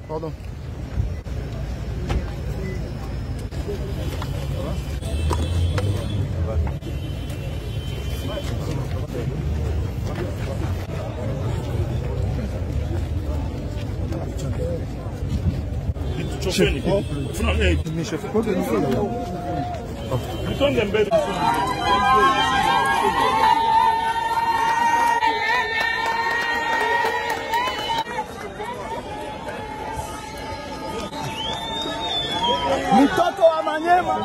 Pardon. Mtoto wa Manyema.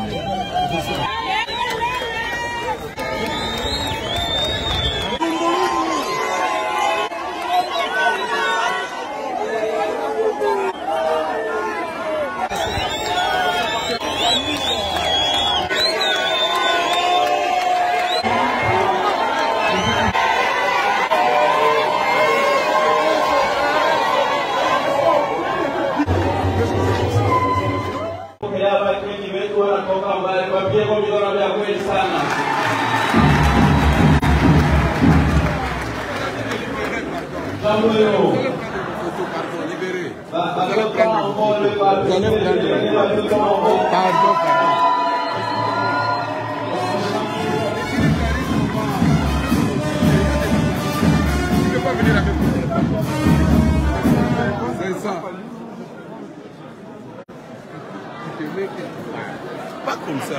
Pas comme ça.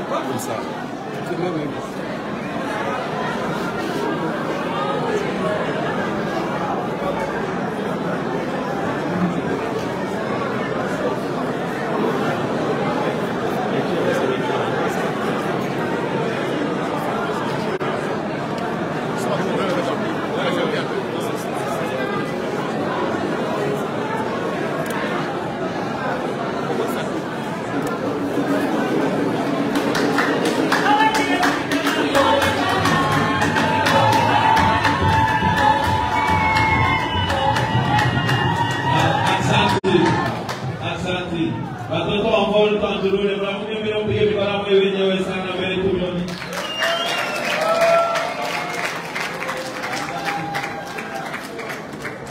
Pas comme ça. C'est le même.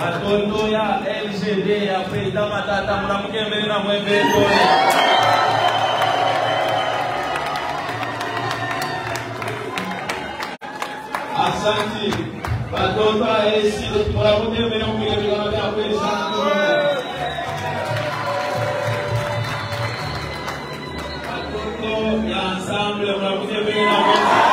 Atondo ya LGD ya Frida Matata mnamuke mbele na mwembe tone. Asante. Atondo ya LGD mnamuke mbele na mwembe tone. Atondo ya ensemble mnamuke mbele na mwembe.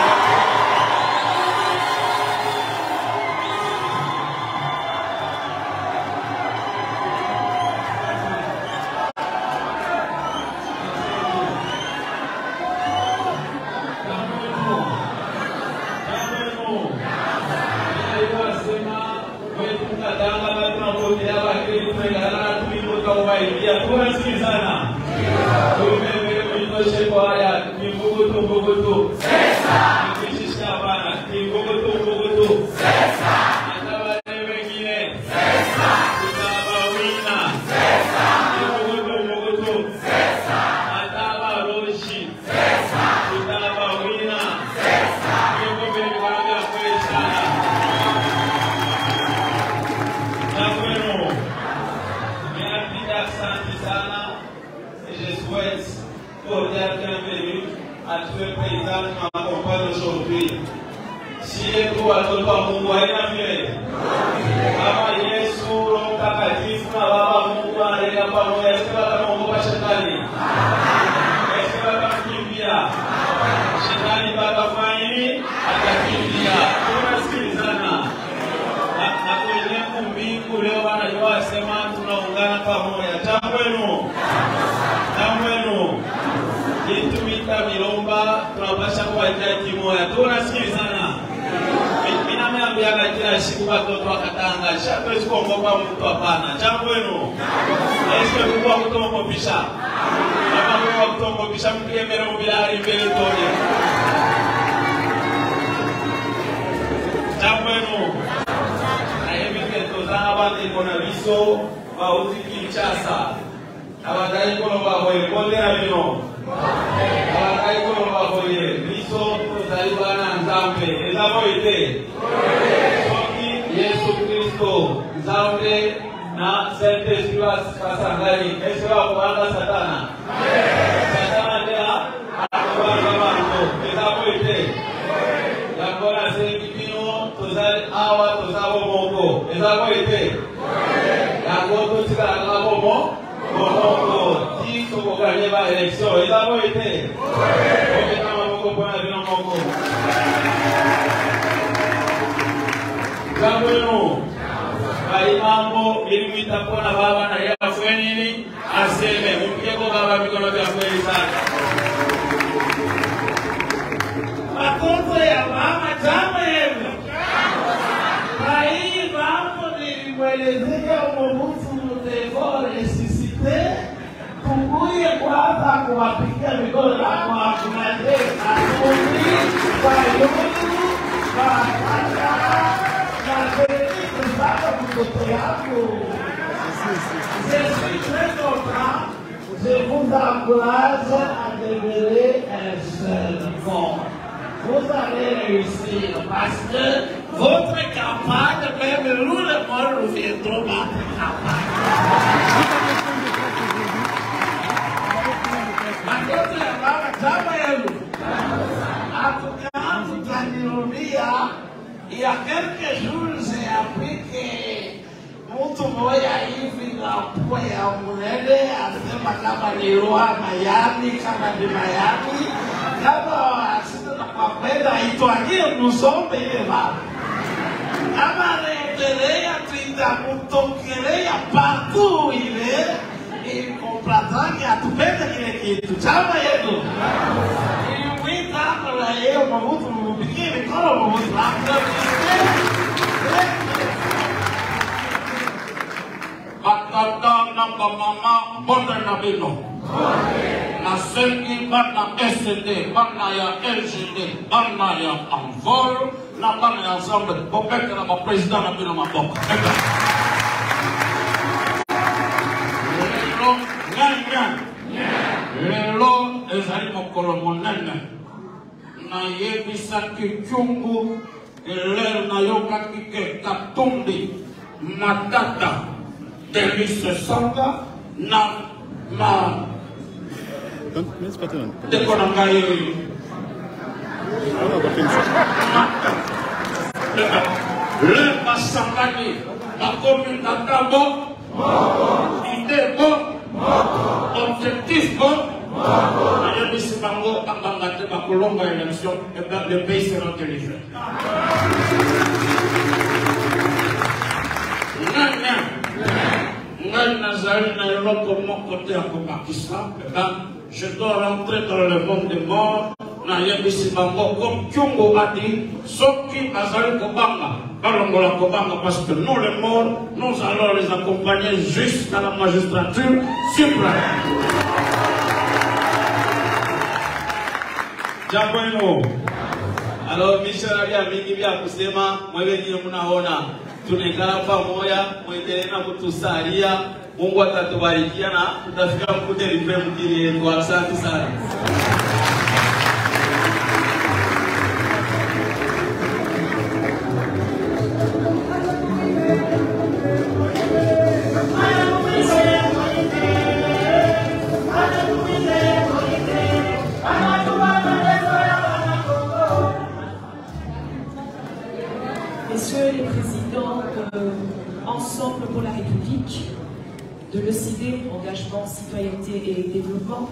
kila siku watoto wakatanga hatuwezi kuogopa mtu hapana. Jambo wenu Yesu alikuwa kutomkopisha kama kwa kutomkopisha mpige mbele mbilari mbele toje. Jambo wenu na hivi ketoza abandi kona biso bauzi Kinshasa abadai kono bahoye kondera bino abadai kono bahoye biso tuzalibana nzambe ezabo ite Yesu Kristo nzambe na Saint Esprit kasangani Yesu akuanga Satana Satana ndia akuanga bantu ezabo ite yakona sengipino tuzali awa tuzabo moko ezabo ite yakoto tikala bomo Bongo, Tito Boganye ba election, il a beau été. Ok, kama moko pona bino moko. Jambo bali mambo ilimita pona baba na ya fwenini aseme mkeko baba mikono ya kweli sana. Makoto ya mama chama yenu. Bai mambo nilimwelezea Mobutu Tunguye kwanza kuwapigia mikono na kuwakunazea Atundi, kwa Yonu, kwa Kata, na Zereni kusaka kutoto yako. Je suis très content, je vous encourage à demeurer un seul corps. Vous allez réussir parce que votre campagne, même nous le monde, nous viendrons battre campagne. Makoto ya baba chama yenu. Atukaa tutanirudia. Il y a quelques jours, j'ai appris que mtu mmoja hivi na pua ya Munene anasema kama ni roha Miami, kama ni Miami. Kama sisi kwa kwenda itwagie msombe ile baba. Kama rejelea tutakutokelea partout ile. Compratani atupende kile kitu chama yetu iwita kwa leo Mobutu mbikie mikono Mobutu batata na mama bonda na bino na sengi bana SD bana ya LGD bana ya Envol na bana ya Ensemble bopeka na president na bino maboko lelo ezali mokolo monene na yebisaki kyungu lelo nayokaki ke Katumbi Matata Demise Sanga na ma dekona ngai le basangani bakomi na tambo idée objectif bon, il y a des bango à Colombo élection et le pays sera délivré. Je dois rentrer dans le monde des morts. Comme Kyungo a dit, Soki Azali Kobanga, Balongola Kobanga, parce que nous les morts, nous allons les accompagner jusqu'à la magistrature suprême. Jambo. Alors, Michel Alia Mingibia kusema, mwewe nile munaona, tunekala pamoja, mwendelee na kutusalia, Mungu atatubarikia na tutafika mkute lipe mkili yetu. Asante sana. Messieurs les présidents Ensemble pour la République, de l'ECD, Engagement, Citoyenneté et Développement,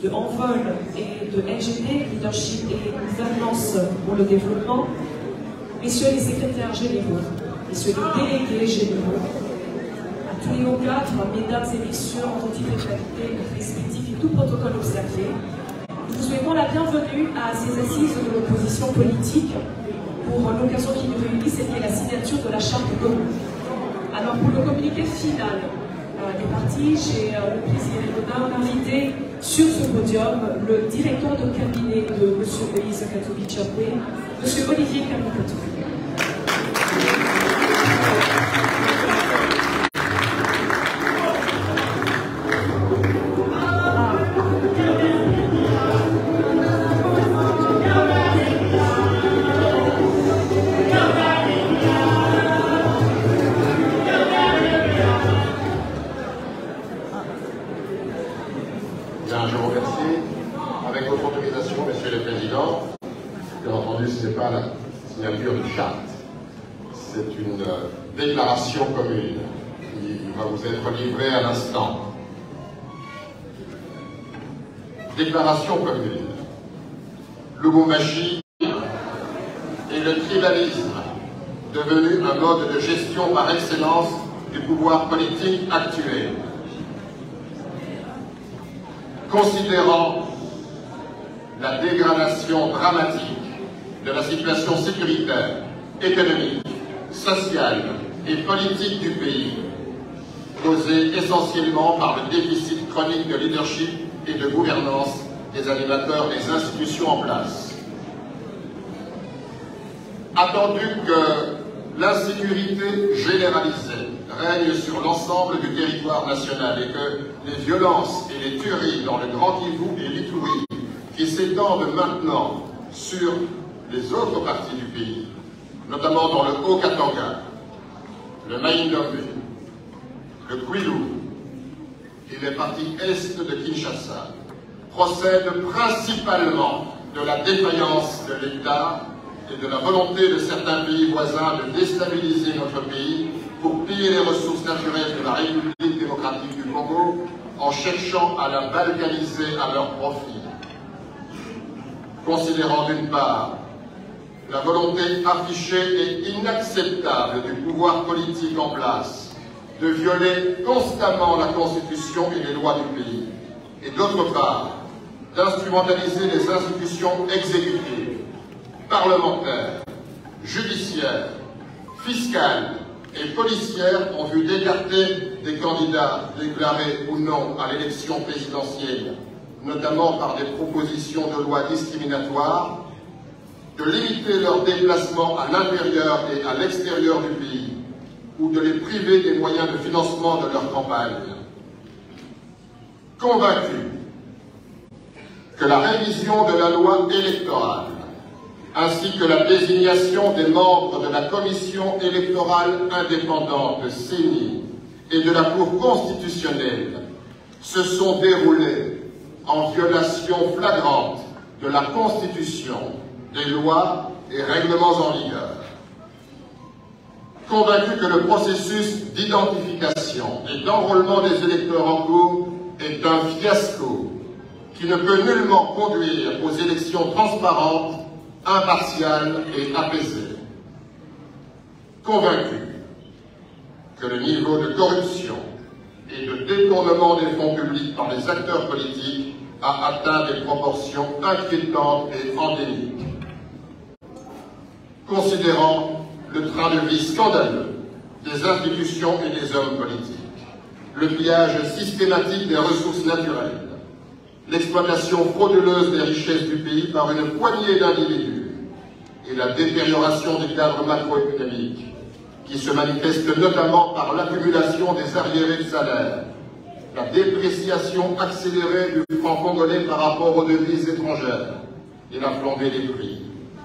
de Envol et de LGD, Leadership et Gouvernance pour le Développement, messieurs les secrétaires généraux, messieurs les délégués généraux, à tous les hauts cadres, mesdames et messieurs, en toute qualité respectifs et tout protocole observé, nous souhaitons la bienvenue à ces assises de l'opposition politique pour l'occasion qui nous réunit, c'est la Pour le communiqué final des partis, j'ai le plaisir et l'honneur d'inviter sur ce podium le directeur de cabinet de M. Moïse Katovich-Chapoué, M. Olivier Kamikatou. Bien, je vous remercie. Avec votre autorisation, Monsieur le Président, bien entendu, ce n'est pas la signature d'une charte, c'est une déclaration commune qui va vous être livrée à l'instant. Déclaration commune. Lubumbashi et le tribalisme, devenu un mode de gestion par excellence du pouvoir politique actuel. Considérant la dégradation dramatique de la situation sécuritaire, économique, sociale et politique du pays, causée essentiellement par le déficit chronique de leadership et de gouvernance des animateurs des institutions en place. Attendu que l'insécurité généralisée règne sur l'ensemble du territoire national et que les violences et les tueries dans le Grand Kivu et l'Ituri, qui s'étendent maintenant sur les autres parties du pays, notamment dans le Haut-Katanga, le Maïndombe, le Kwilu et les parties est de Kinshasa, procèdent principalement de la défaillance de l'État et de la volonté de certains pays voisins de déstabiliser notre pays pour piller les ressources naturelles de la République démocratique du Congo en cherchant à la balkaniser à leur profit. Considérant d'une part la volonté affichée et inacceptable du pouvoir politique en place de violer constamment la Constitution et les lois du pays, et d'autre part d'instrumentaliser les institutions exécutives, parlementaires, judiciaires, fiscales et policières en vue d'écarter des candidats déclarés ou non à l'élection présidentielle, notamment par des propositions de loi discriminatoires, de limiter leurs déplacements à l'intérieur et à l'extérieur du pays, ou de les priver des moyens de financement de leur campagne. Convaincu que la révision de la loi électorale, ainsi que la désignation des membres de la Commission électorale indépendante de CENI et de la Cour constitutionnelle se sont déroulées en violation flagrante de la Constitution, des lois et règlements en vigueur. Convaincu que le processus d'identification et d'enrôlement des électeurs en cours est un fiasco qui ne peut nullement conduire aux élections transparentes, impartiales et apaisées. Convaincu que le niveau de corruption et de détournement des fonds publics par les acteurs politiques a atteint des proportions inquiétantes et endémiques. Considérant le train de vie scandaleux des institutions et des hommes politiques, le pillage systématique des ressources naturelles, l'exploitation frauduleuse des richesses du pays par une poignée d'individus et la détérioration des cadres macroéconomiques qui se manifeste notamment par l'accumulation des arriérés de salaire, la dépréciation accélérée du franc congolais par rapport aux devises étrangères et la flambée des prix,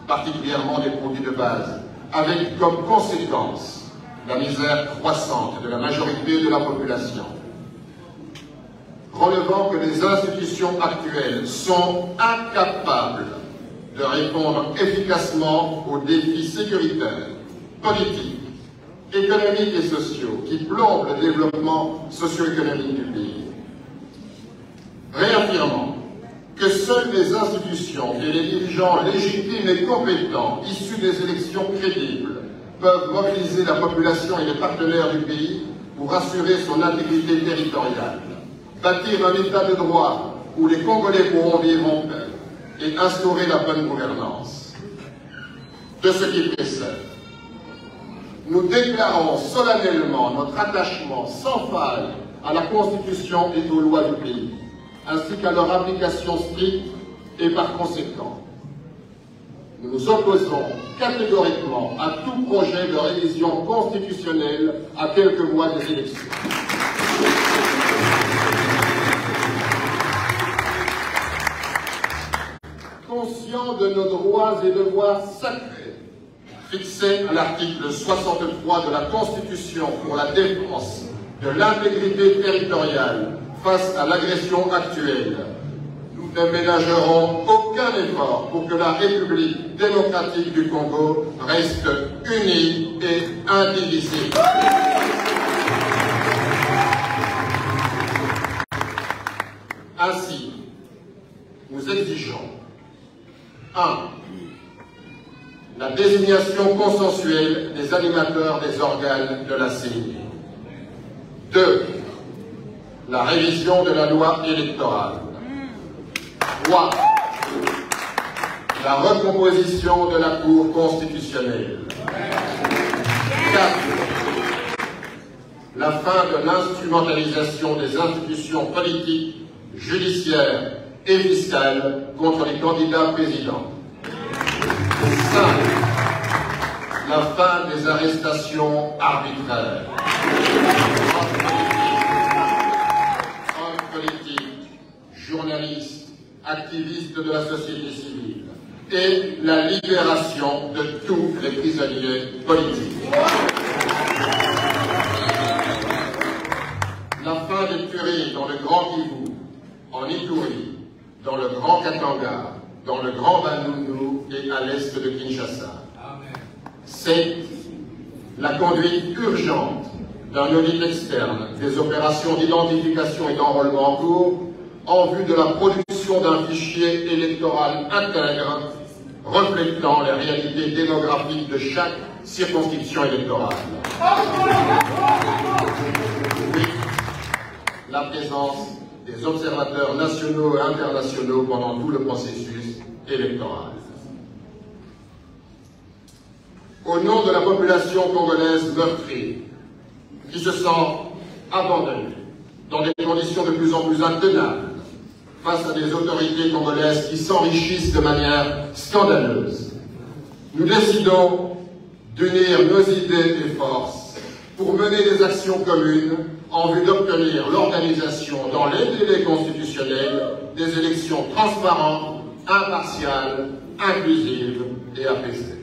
particulièrement des produits de base, avec comme conséquence la misère croissante de la majorité de la population. Relevant que les institutions actuelles sont incapables de répondre efficacement aux défis sécuritaires, politiques, économiques et sociaux qui plombent le développement socio-économique du pays. Réaffirmant que seules les institutions et les dirigeants légitimes et compétents issus des élections crédibles peuvent mobiliser la population et les partenaires du pays pour assurer son intégrité territoriale, bâtir un état de droit où les Congolais pourront vivre en paix et instaurer la bonne gouvernance. De ce qui précède, nous déclarons solennellement notre attachement sans faille à la Constitution et aux lois du pays, ainsi qu'à leur application stricte et par conséquent. Nous nous opposons catégoriquement à tout projet de révision constitutionnelle à quelques mois des élections. Conscient de nos droits et devoirs sacrés, fixés à l'article 63 de la Constitution pour la défense de l'intégrité territoriale face à l'agression actuelle, nous ne ménagerons aucun effort pour que la République démocratique du Congo reste unie et indivisible. Ainsi, nous exigeons 1. La désignation consensuelle des animateurs des organes de la CENI. 2. La révision de la loi électorale. 3. La recomposition de la Cour constitutionnelle. 4. La fin de l'instrumentalisation des institutions politiques, judiciaires et fiscales contre les candidats présidents. 5. La fin des arrestations arbitraires. Hommes politiques, journalistes, activistes de la société civile et la libération de tous les prisonniers politiques. La fin des tueries dans le Grand Kivu, en Ituri, dans le Grand Katanga, dans le Grand Bandundu et à l'est de Kinshasa. C'est la conduite urgente d'un audit externe des opérations d'identification et d'enrôlement en cours en vue de la production d'un fichier électoral intègre reflétant les réalités démographiques de chaque circonscription électorale. Oui, la présence des observateurs nationaux et internationaux pendant tout le processus électoral. Au nom de la population congolaise meurtrie, qui se sent abandonnée dans des conditions de plus en plus intenables face à des autorités congolaises qui s'enrichissent de manière scandaleuse, nous décidons d'unir nos idées et forces pour mener des actions communes en vue d'obtenir l'organisation dans les délais constitutionnels des élections transparentes, impartiales, inclusives et apaisées.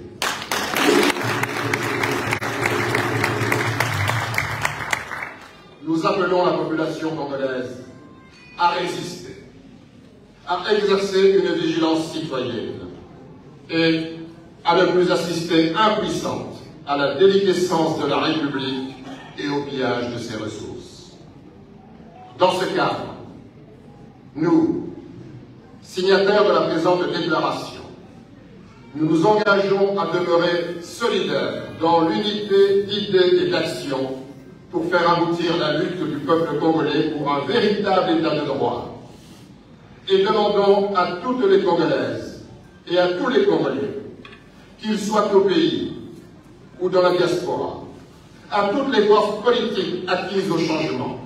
Nous appelons la population congolaise à résister, à exercer une vigilance citoyenne et à ne plus assister impuissante à la déliquescence de la République et au pillage de ses ressources. Dans ce cadre, nous, signataires de la présente déclaration, nous nous engageons à demeurer solidaires dans l'unité d'idées et d'actions pour faire aboutir la lutte du peuple congolais pour un véritable état de droit. Et demandons à toutes les Congolaises et à tous les Congolais, qu'ils soient au pays ou dans la diaspora, à toutes les forces politiques acquises au changement,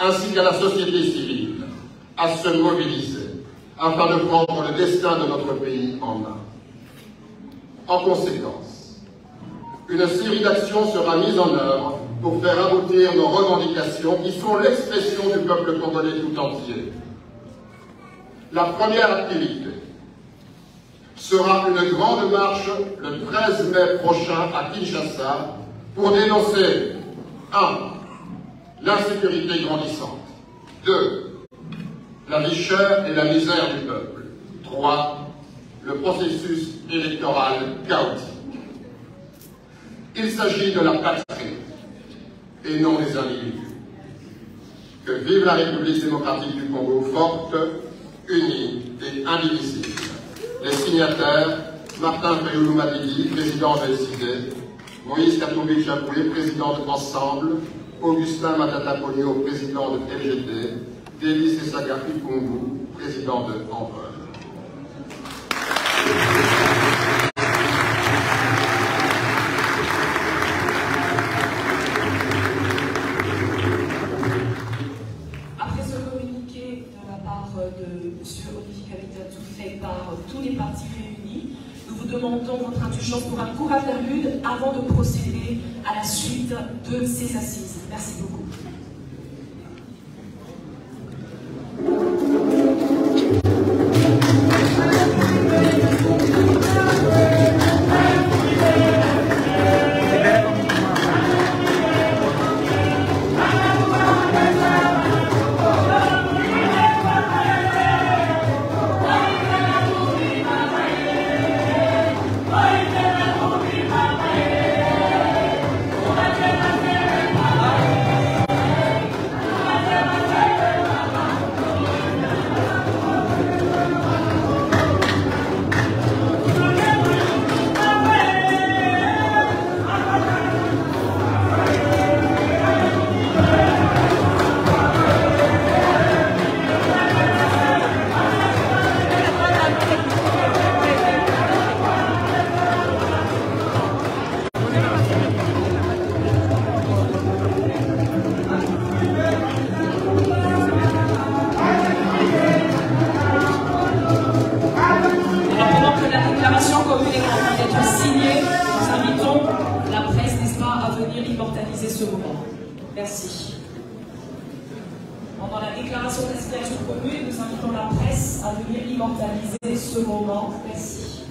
ainsi qu'à la société civile, à se mobiliser afin de prendre le destin de notre pays en main. En conséquence, une série d'actions sera mise en œuvre pour faire aboutir nos revendications qui sont l'expression du peuple congolais tout entier. La première activité sera une grande marche le 13 mai prochain à Kinshasa pour dénoncer 1. L'insécurité grandissante, 2. La vie chère et la misère du peuple, 3. Le processus électoral chaotique. Il s'agit de la patrie et non des individus. Que vive la République démocratique du Congo, forte, unie et indivisible. Les signataires, Martin Fayulu Madidi, président de LCD, Moïse Katumbi Chapoué, président de Ensemble, Augustin Matata Pogno, président de LGT, Délice Sagaki Kungu, président de Envol. d'urgence pour un court interlude avant de procéder à la suite de ces assises. Merci beaucoup. Merci. Pendant la déclaration commune, nous invitons la presse à venir immortaliser ce moment. Merci.